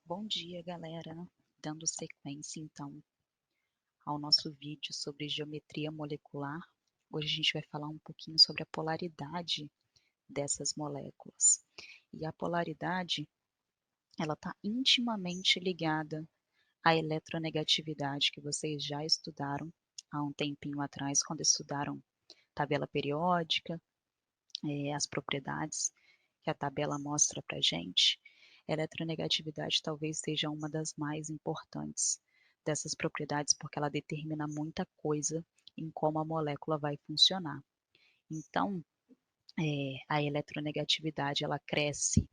Bom dia, galera. Dando sequência, então, ao nosso vídeo sobre geometria molecular. Hoje a gente vai falar um pouquinho sobre a polaridade dessas moléculas. E a polaridade, ela está intimamente ligada à eletronegatividade, que vocês já estudaram há um tempinho atrás, quando estudaram tabela periódica, as propriedades que a tabela mostra para a gente. A eletronegatividade talvez seja uma das mais importantes dessas propriedades, porque ela determina muita coisa em como a molécula vai funcionar. Então, a eletronegatividade ela cresce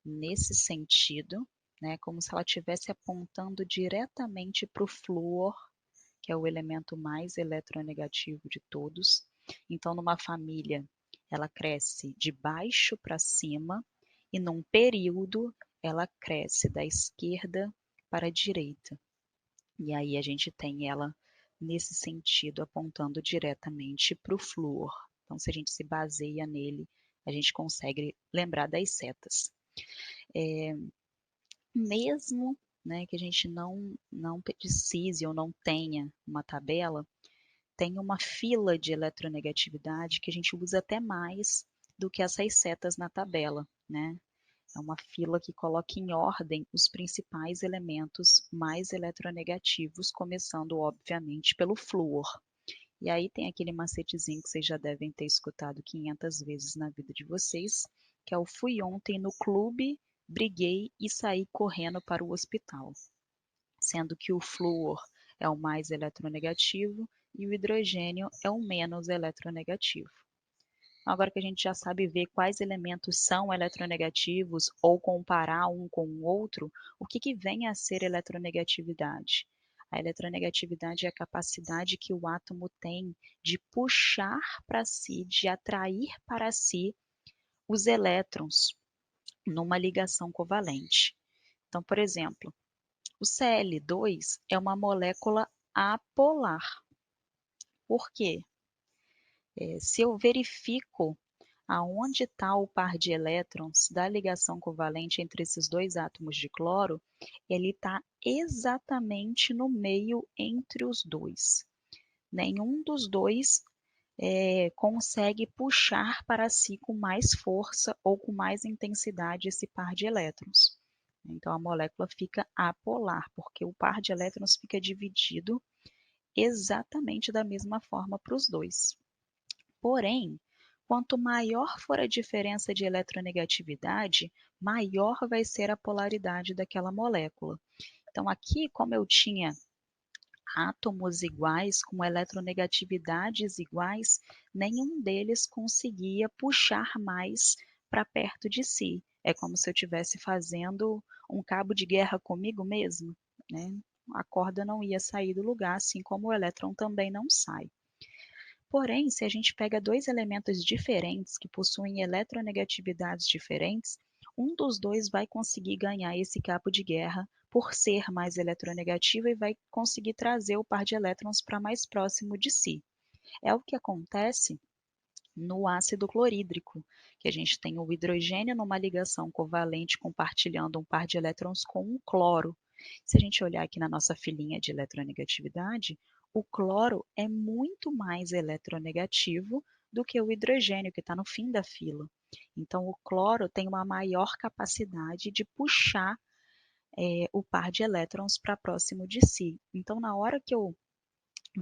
nesse sentido, né, como se ela estivesse apontando diretamente para o flúor, que é o elemento mais eletronegativo de todos. Então, numa família, ela cresce de baixo para cima e num período ela cresce da esquerda para a direita. E aí a gente tem ela nesse sentido apontando diretamente para o flúor. Então, se a gente se baseia nele, a gente consegue lembrar das setas. Mesmo, né, que a gente não precise ou não tenha uma tabela, tem uma fila de eletronegatividade que a gente usa até mais do que essas setas na tabela, né? É uma fila que coloca em ordem os principais elementos mais eletronegativos, começando, obviamente, pelo flúor. E aí tem aquele macetezinho que vocês já devem ter escutado 500 vezes na vida de vocês, que é o fui ontem no clube, briguei e saí correndo para o hospital. Sendo que o flúor é o mais eletronegativo e o hidrogênio é o menos eletronegativo. Agora que a gente já sabe ver quais elementos são eletronegativos ou comparar um com o outro, o que vem a ser eletronegatividade? A eletronegatividade é a capacidade que o átomo tem de puxar para si, de atrair para si os elétrons numa ligação covalente. Então, por exemplo, o Cl2 é uma molécula apolar. Por quê? Se eu verifico aonde está o par de elétrons da ligação covalente entre esses dois átomos de cloro, ele está exatamente no meio entre os dois. Nenhum dos dois consegue puxar para si com mais força ou com mais intensidade esse par de elétrons. Então, a molécula fica apolar, porque o par de elétrons fica dividido exatamente da mesma forma para os dois. Porém, quanto maior for a diferença de eletronegatividade, maior vai ser a polaridade daquela molécula. Então, aqui, como eu tinha átomos iguais, com eletronegatividades iguais, nenhum deles conseguia puxar mais para perto de si. É como se eu estivesse fazendo um cabo de guerra comigo mesmo, né? A corda não ia sair do lugar, assim como o elétron também não sai. Porém, se a gente pega dois elementos diferentes que possuem eletronegatividades diferentes, um dos dois vai conseguir ganhar esse cabo de guerra por ser mais eletronegativo e vai conseguir trazer o par de elétrons para mais próximo de si. É o que acontece no ácido clorídrico, que a gente tem o hidrogênio numa ligação covalente compartilhando um par de elétrons com o cloro. Se a gente olhar aqui na nossa filinha de eletronegatividade, o cloro é muito mais eletronegativo do que o hidrogênio, que está no fim da fila. Então, o cloro tem uma maior capacidade de puxar o par de elétrons para próximo de si. Então, na hora que eu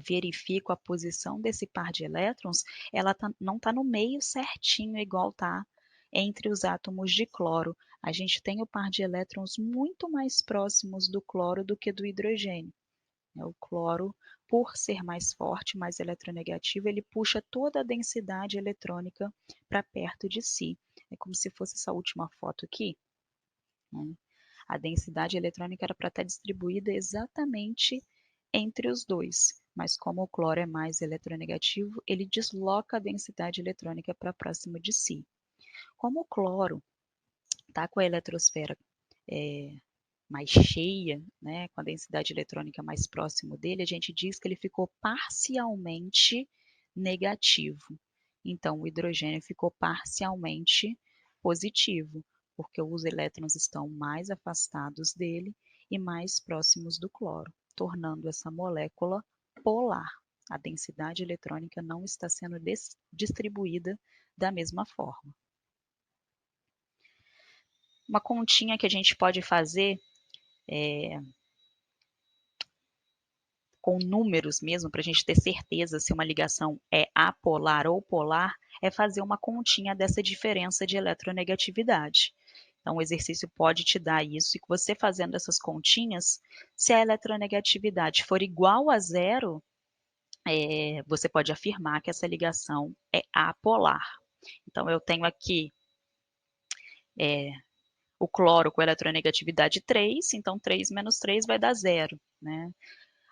verifico a posição desse par de elétrons, ela não está no meio certinho, igual está entre os átomos de cloro. A gente tem o par de elétrons muito mais próximos do cloro do que do hidrogênio. O cloro, por ser mais forte, mais eletronegativo, ele puxa toda a densidade eletrônica para perto de si. É como se fosse essa última foto aqui, né? A densidade eletrônica era para estar distribuída exatamente entre os dois, mas como o cloro é mais eletronegativo, ele desloca a densidade eletrônica para próximo de si. Como o cloro está com a eletrosfera mais cheia, né, com a densidade eletrônica mais próximo dele, a gente diz que ele ficou parcialmente negativo. Então, o hidrogênio ficou parcialmente positivo. porque os elétrons estão mais afastados dele e mais próximos do cloro, tornando essa molécula polar. A densidade eletrônica não está sendo distribuída da mesma forma. Uma continha que a gente pode fazer com números mesmo, para a gente ter certeza se uma ligação é apolar ou polar, é fazer uma continha dessa diferença de eletronegatividade. Então, o exercício pode te dar isso, e você fazendo essas continhas, se a eletronegatividade for igual a zero, você pode afirmar que essa ligação é apolar. Então, eu tenho aqui o cloro com eletronegatividade 3, então 3 menos 3 vai dar 0, né?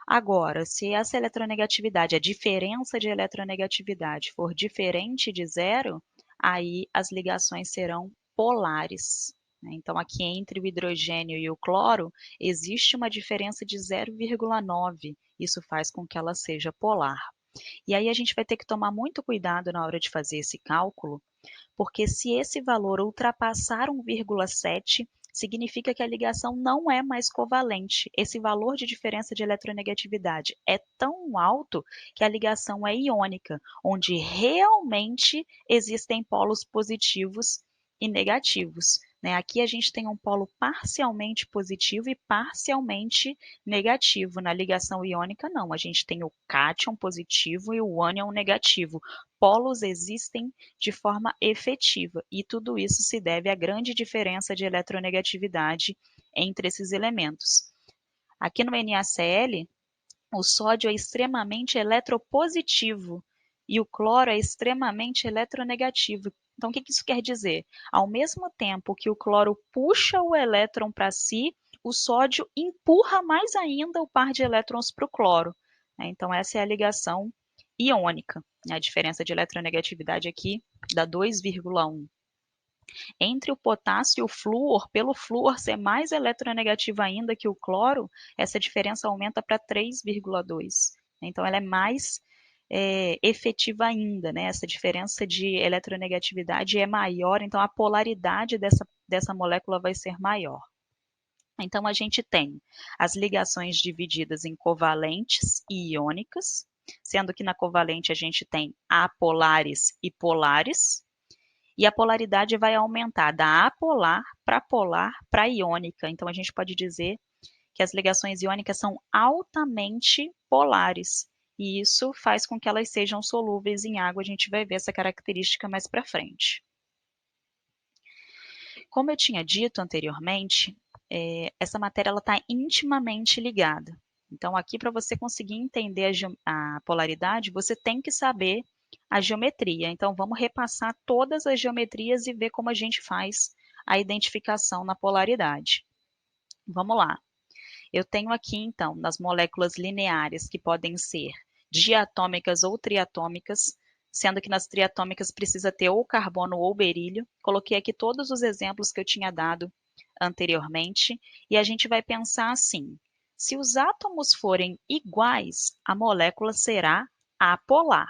Agora, se essa eletronegatividade, a diferença de eletronegatividade for diferente de zero, aí as ligações serão polares. Então, aqui entre o hidrogênio e o cloro, existe uma diferença de 0,9. Isso faz com que ela seja polar. E aí a gente vai ter que tomar muito cuidado na hora de fazer esse cálculo, porque se esse valor ultrapassar 1,7, significa que a ligação não é mais covalente. Esse valor de diferença de eletronegatividade é tão alto que a ligação é iônica, onde realmente existem polos positivos e negativos. Aqui a gente tem um polo parcialmente positivo e parcialmente negativo. Na ligação iônica, não. A gente tem o cátion positivo e o ânion negativo. Polos existem de forma efetiva, e tudo isso se deve à grande diferença de eletronegatividade entre esses elementos. Aqui no NaCl, o sódio é extremamente eletropositivo e o cloro é extremamente eletronegativo. Então, o que isso quer dizer? Ao mesmo tempo que o cloro puxa o elétron para si, o sódio empurra mais ainda o par de elétrons para o cloro. Então, essa é a ligação iônica. A diferença de eletronegatividade aqui dá 2,1. Entre o potássio e o flúor, pelo flúor ser mais eletronegativo ainda que o cloro, essa diferença aumenta para 3,2. Então, ela é mais efetiva ainda, né? Essa diferença de eletronegatividade é maior, então a polaridade dessa molécula vai ser maior. Então, a gente tem as ligações divididas em covalentes e iônicas, sendo que na covalente a gente tem apolares e polares, e a polaridade vai aumentar da apolar para iônica. Então, a gente pode dizer que as ligações iônicas são altamente polares, e isso faz com que elas sejam solúveis em água. A gente vai ver essa característica mais para frente. Como eu tinha dito anteriormente, essa matéria está intimamente ligada. Então, aqui, para você conseguir entender a polaridade, você tem que saber a geometria. Então, vamos repassar todas as geometrias e ver como a gente faz a identificação na polaridade. Vamos lá. Eu tenho aqui, então, nas moléculas lineares, que podem ser diatômicas ou triatômicas, sendo que nas triatômicas precisa ter ou carbono ou berílio. Coloquei aqui todos os exemplos que eu tinha dado anteriormente, e a gente vai pensar assim: se os átomos forem iguais, a molécula será apolar.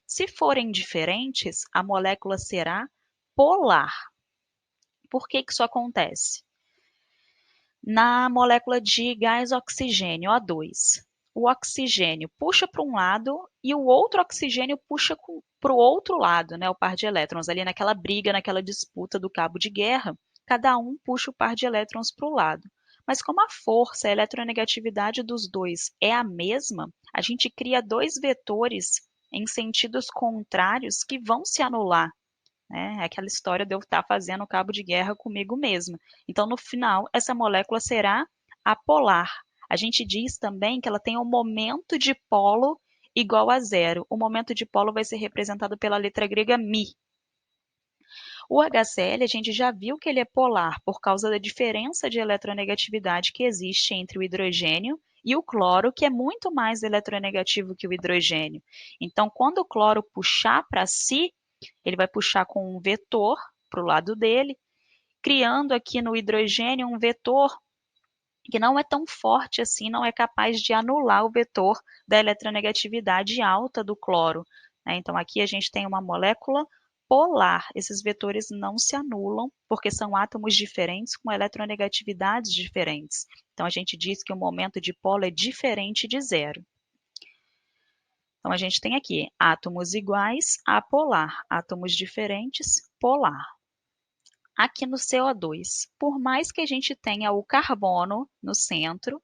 Se forem diferentes, a molécula será polar. Por que isso acontece? Na molécula de gás oxigênio, O2, o oxigênio puxa para um lado e o outro oxigênio puxa para o outro lado, né, o par de elétrons, ali naquela briga, naquela disputa do cabo de guerra, cada um puxa o par de elétrons para o lado. Mas como a força, a eletronegatividade dos dois é a mesma, a gente cria dois vetores em sentidos contrários que vão se anular. É aquela história de eu estar fazendo cabo de guerra comigo mesma. Então, no final, essa molécula será apolar. A gente diz também que ela tem um momento de polo igual a zero. O momento de polo vai ser representado pela letra grega μ. O HCl, a gente já viu que ele é polar por causa da diferença de eletronegatividade que existe entre o hidrogênio e o cloro, que é muito mais eletronegativo que o hidrogênio. Então, quando o cloro puxar para si, ele vai puxar com um vetor para o lado dele, criando aqui no hidrogênio um vetor que não é tão forte assim, não é capaz de anular o vetor da eletronegatividade alta do cloro. Então, aqui a gente tem uma molécula polar. Esses vetores não se anulam, porque são átomos diferentes com eletronegatividades diferentes. Então, a gente diz que o momento de polo é diferente de zero. Então, a gente tem aqui átomos iguais, apolar. Átomos diferentes, polar. Aqui no CO2, por mais que a gente tenha o carbono no centro,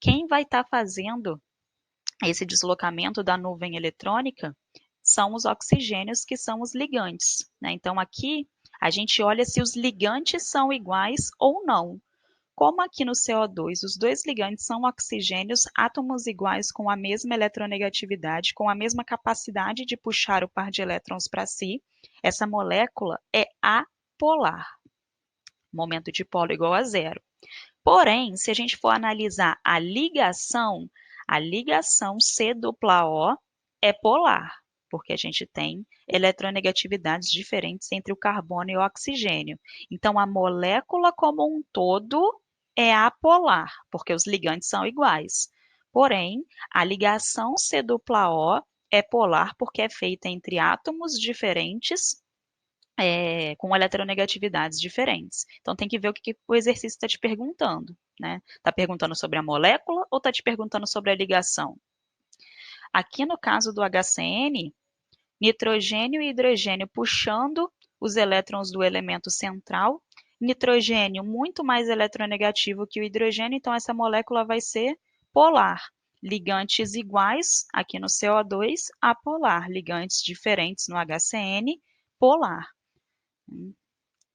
quem vai estar fazendo esse deslocamento da nuvem eletrônica são os oxigênios, que são os ligantes, né? Então, aqui a gente olha se os ligantes são iguais ou não. Como aqui no CO2 os dois ligantes são oxigênios, átomos iguais com a mesma eletronegatividade, com a mesma capacidade de puxar o par de elétrons para si, essa molécula é apolar. Momento de polo igual a zero. Porém, se a gente for analisar a ligação C-O é polar, porque a gente tem eletronegatividades diferentes entre o carbono e o oxigênio. Então, a molécula como um todo é apolar, porque os ligantes são iguais. Porém, a ligação C-O é polar porque é feita entre átomos diferentes com eletronegatividades diferentes. Então, tem que ver o que o exercício está te perguntando, né? Está perguntando sobre a molécula ou está te perguntando sobre a ligação? Aqui no caso do HCN, nitrogênio e hidrogênio puxando os elétrons do elemento central, nitrogênio muito mais eletronegativo que o hidrogênio, então essa molécula vai ser polar. Ligantes iguais, aqui no CO2, apolar. Ligantes diferentes no HCN, polar.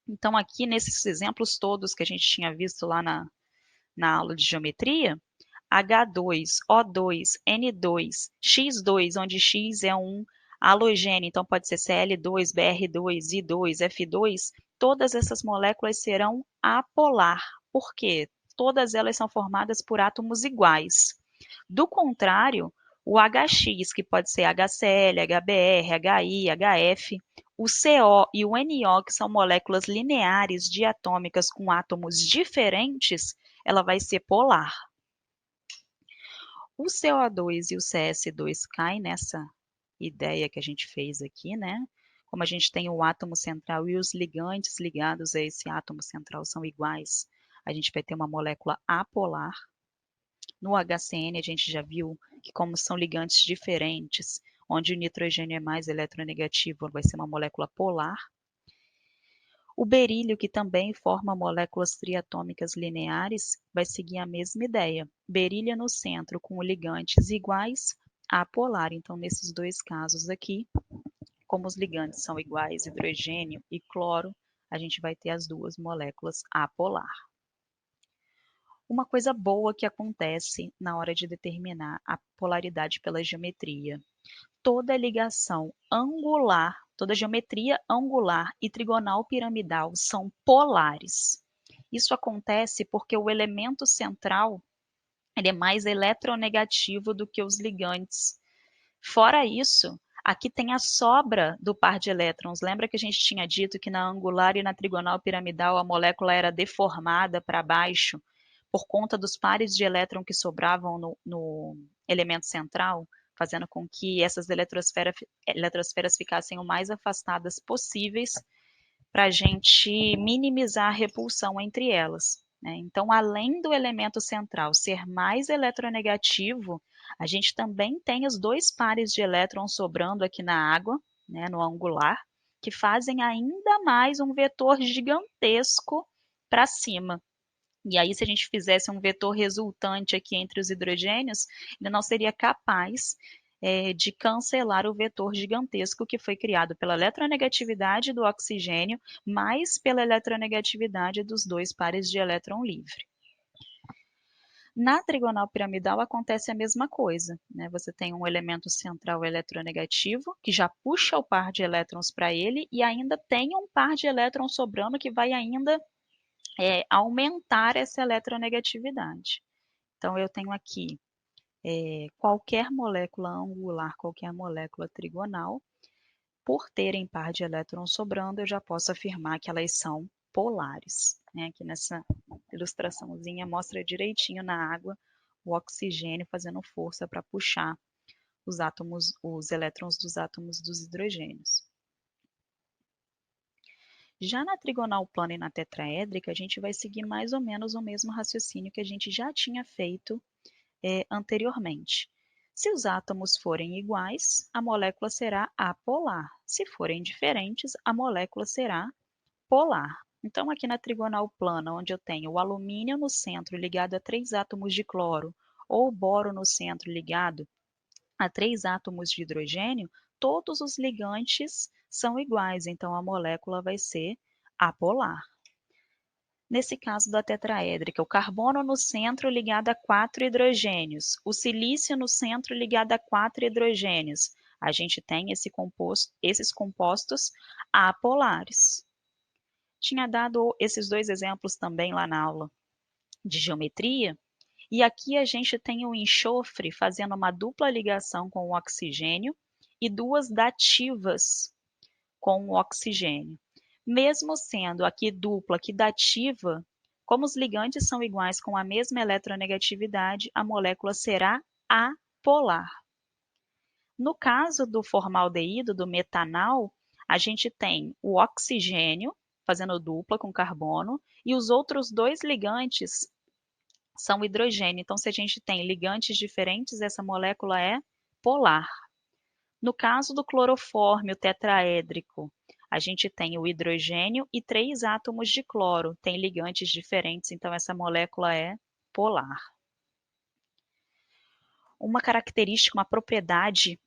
Então, aqui nesses exemplos todos que a gente tinha visto lá na aula de geometria, H2, O2, N2, X2, onde X é um halogênio, então pode ser Cl2, Br2, I2, F2, todas essas moléculas serão apolar. Por quê? Todas elas são formadas por átomos iguais. Do contrário, o HX, que pode ser HCl, HBr, HI, HF, o CO e o NO, que são moléculas lineares diatômicas com átomos diferentes, ela vai ser polar. O CO2 e o CS2 caem nessa ideia que a gente fez aqui, né? Como a gente tem o átomo central e os ligantes ligados a esse átomo central são iguais, a gente vai ter uma molécula apolar. No HCN, a gente já viu que, como são ligantes diferentes, onde o nitrogênio é mais eletronegativo, vai ser uma molécula polar. O berílio, que também forma moléculas triatômicas lineares, vai seguir a mesma ideia. Berílio no centro, com ligantes iguais, apolar. Então, nesses dois casos aqui, como os ligantes são iguais, hidrogênio e cloro, a gente vai ter as duas moléculas apolar. Uma coisa boa que acontece na hora de determinar a polaridade pela geometria. Toda ligação angular, toda geometria angular e trigonal piramidal são polares. Isso acontece porque o elemento central ele é mais eletronegativo do que os ligantes. Fora isso, aqui tem a sobra do par de elétrons. Lembra que a gente tinha dito que na angular e na trigonal piramidal a molécula era deformada para baixo por conta dos pares de elétron que sobravam no elemento central, fazendo com que essas eletrosferas ficassem o mais afastadas possíveis para a gente minimizar a repulsão entre elas, né? Então, além do elemento central ser mais eletronegativo, a gente também tem os dois pares de elétrons sobrando aqui na água, né, no angular, que fazem ainda mais um vetor gigantesco para cima. E aí, se a gente fizesse um vetor resultante aqui entre os hidrogênios, ele não seria capaz de cancelar o vetor gigantesco que foi criado pela eletronegatividade do oxigênio, mais pela eletronegatividade dos dois pares de elétron livre. Na trigonal piramidal acontece a mesma coisa, né? Você tem um elemento central eletronegativo, que já puxa o par de elétrons para ele, e ainda tem um par de elétrons sobrando que vai ainda aumentar essa eletronegatividade. Então, eu tenho aqui qualquer molécula angular, qualquer molécula trigonal, por terem par de elétrons sobrando, eu já posso afirmar que elas são polares, né? Aqui nessa ilustraçãozinha mostra direitinho na água o oxigênio fazendo força para puxar os elétrons dos átomos dos hidrogênios. Já na trigonal plana e na tetraédrica, a gente vai seguir mais ou menos o mesmo raciocínio que a gente já tinha feito anteriormente. Se os átomos forem iguais, a molécula será apolar. Se forem diferentes, a molécula será polar. Então, aqui na trigonal plana, onde eu tenho o alumínio no centro ligado a 3 átomos de cloro, ou o boro no centro ligado a 3 átomos de hidrogênio, todos os ligantes são iguais, então a molécula vai ser apolar. Nesse caso da tetraédrica, o carbono no centro ligado a 4 hidrogênios, o silício no centro ligado a 4 hidrogênios. A gente tem esses compostos apolares. Tinha dado esses dois exemplos também lá na aula de geometria, e aqui a gente tem o enxofre fazendo uma dupla ligação com o oxigênio e duas dativas com o oxigênio. Mesmo sendo aqui dupla, aqui dativa, como os ligantes são iguais com a mesma eletronegatividade, a molécula será apolar. No caso do formaldeído, do metanal, a gente tem o oxigênio fazendo dupla com carbono e os outros dois ligantes são hidrogênio. Então, se a gente tem ligantes diferentes, essa molécula é polar. No caso do clorofórmio tetraédrico, a gente tem o hidrogênio e 3 átomos de cloro, tem ligantes diferentes, então essa molécula é polar. Uma característica, uma propriedade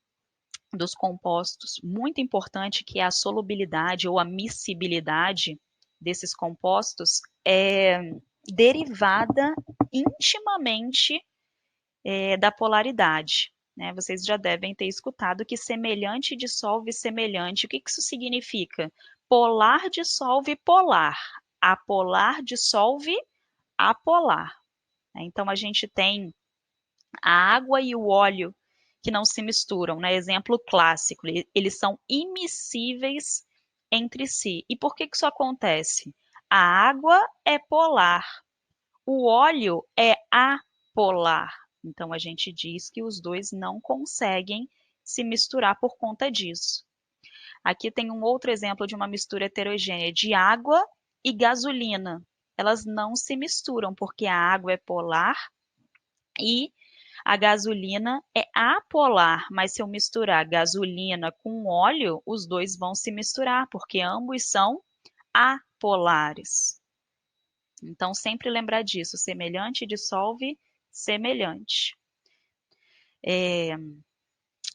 dos compostos muito importante, que é a solubilidade ou a miscibilidade desses compostos, é derivada intimamente da polaridade. Né? Vocês já devem ter escutado que semelhante dissolve semelhante. O que isso significa? Polar dissolve polar, apolar dissolve apolar. Né? Então, a gente tem a água e o óleo que não se misturam. Né? Exemplo clássico, eles são immiscíveis entre si. E por que isso acontece? A água é polar, o óleo é apolar. Então, a gente diz que os dois não conseguem se misturar por conta disso. Aqui tem um outro exemplo de uma mistura heterogênea de água e gasolina. Elas não se misturam porque a água é polar e a gasolina é apolar, mas se eu misturar gasolina com óleo, os dois vão se misturar, porque ambos são apolares. Então, sempre lembrar disso, semelhante dissolve semelhante.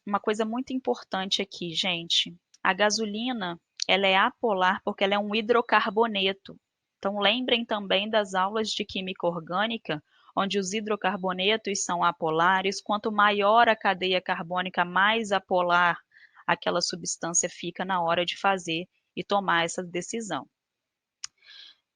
Uma coisa muito importante aqui, gente, a gasolina, ela é apolar porque ela é um hidrocarboneto. Então, lembrem também das aulas de química orgânica, onde os hidrocarbonetos são apolares. Quanto maior a cadeia carbônica, mais apolar aquela substância fica na hora de fazer e tomar essa decisão.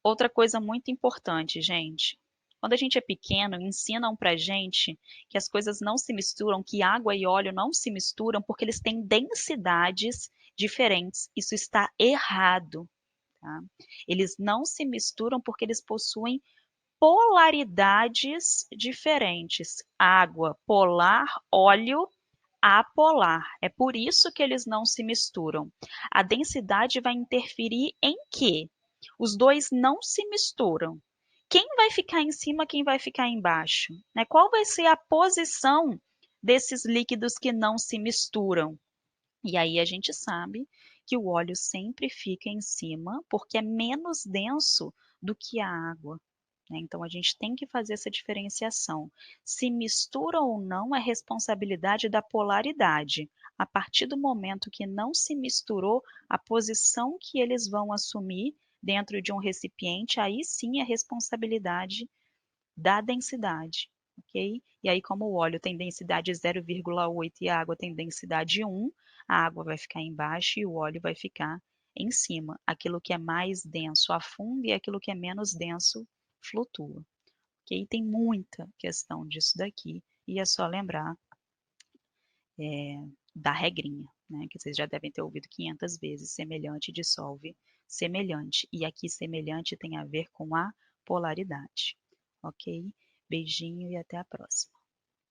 Outra coisa muito importante, gente, quando a gente é pequeno, ensinam pra gente que as coisas não se misturam, que água e óleo não se misturam porque eles têm densidades diferentes. Isso está errado, tá? Eles não se misturam porque eles possuem polaridades diferentes. Água polar, óleo apolar. É por isso que eles não se misturam. A densidade vai interferir em quê? Os dois não se misturam. Quem vai ficar em cima, quem vai ficar embaixo? Né? Qual vai ser a posição desses líquidos que não se misturam? E aí a gente sabe que o óleo sempre fica em cima porque é menos denso do que a água. Né? Então a gente tem que fazer essa diferenciação. Se mistura ou não é responsabilidade da polaridade. A partir do momento que não se misturou, a posição que eles vão assumir dentro de um recipiente, aí sim é responsabilidade da densidade. Ok? E aí, como o óleo tem densidade 0,8 e a água tem densidade 1, a água vai ficar embaixo e o óleo vai ficar em cima. Aquilo que é mais denso afunda e aquilo que é menos denso flutua. Ok? Tem muita questão disso daqui e é só lembrar da regrinha, né? Que vocês já devem ter ouvido 500 vezes, semelhante dissolve semelhante. E aqui semelhante tem a ver com a polaridade. Ok? Beijinho e até a próxima.